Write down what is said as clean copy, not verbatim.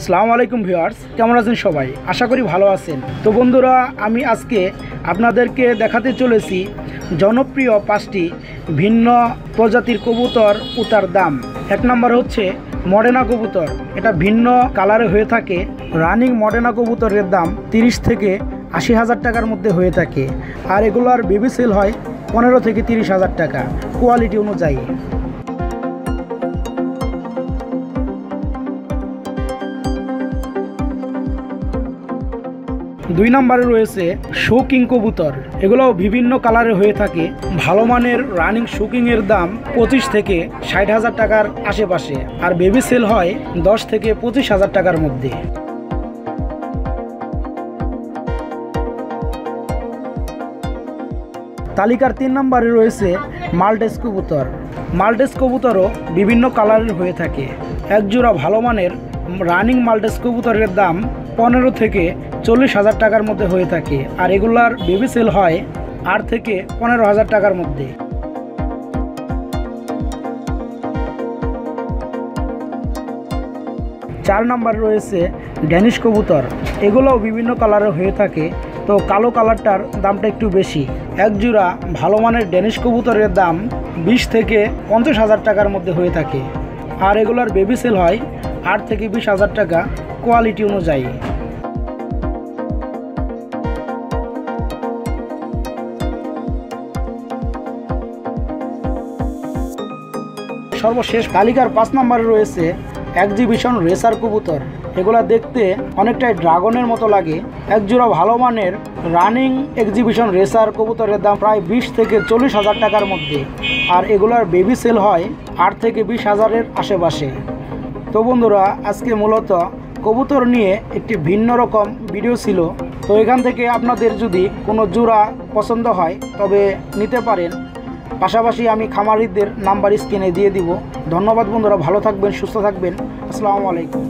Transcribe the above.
আসসালামু আলাইকুম ভিউয়ার্স, কেমন আছেন সবাই? আশা করি ভালো আছেন। তো বন্ধুরা, আমি আজকে আপনাদেরকে দেখাতে চলেছি জনপ্রিয় 5টি ভিন্ন প্রজাতির কবুতর উটার দাম। এক নম্বর হচ্ছে মডেনা কবুতর। এটা ভিন্ন কালারে হয়ে থাকে। রানিং মডেনা কবুতরের দাম 30 থেকে 80,000 টাকার মধ্যে হয়ে থাকে, আর এগুলোর বেবি সেল হয় 15 থেকে 30,000 টাকা কোয়ালিটি অনুযায়ী। দুই নম্বরে রয়েছে শৌকিং কবুতর। এগুলো বিভিন্ন কালারে হয়ে থাকে। ভালো মানের রানিং শৌকিংয়ের দাম 25 থেকে 60,000 টাকার আশেপাশে, আর বেবি সেল হয় 10 থেকে 25,000 টাকার মধ্যে। তালিকার 3 নম্বরে রয়েছে মাল্টেস কবুতর। মাল্টেস কবুতরও বিভিন্ন কালারের হয়ে থাকে। একজোড়া ভালো মানের রানিং মাল্টেস কবুতরের দাম 15 থেকে 40,000 টাকার মধ্যে হয়ে থাকে, আর এগুলার বেবি সেল হয় 8 থেকে 15,000 টাকার মধ্যে। চার নম্বর রয়েছে ড্যানিশ কবুতর। এগুলোও বিভিন্ন কালারের হয়ে থাকে, তো কালো কালারটার দামটা একটু বেশি। একজোড়া ভালো মানের ড্যানিশ কবুতরের দাম 20 থেকে 50,000 টাকার মধ্যে হয়ে থাকে, আর এগুলোর বেবি সেল হয় 8 থেকে 20,000 টাকা কোয়ালিটি অনুযায়ী। সর্বশেষ তালিকার 5 নম্বরে রয়েছে এক্সিবিশন রেসার কবুতর। এগুলা দেখতে অনেকটাই ড্রাগনের মতো লাগে। একজোড়া ভালো মানের রানিং এক্সিবিশন রেসার কবুতরের দাম প্রায় 20 থেকে 40,000 টাকার মধ্যে, আর এগুলার বেবি সেল হয় 8 থেকে 20,000-এর আশেপাশে। তো বন্ধুরা, আজকে মূলত কবুতর নিয়ে একটি ভিন্ন রকম ভিডিও ছিল। তো এখান থেকে আপনাদের যদি কোনো জোড়া পছন্দ হয় তবে নিতে পারেন। পাশাপাশি আমি খামারিদের নাম্বার স্ক্রিনে দিয়ে দিব। ধন্যবাদ বন্ধুরা, ভালো থাকবেন, সুস্থ থাকবেন। আসসালামু আলাইকুম।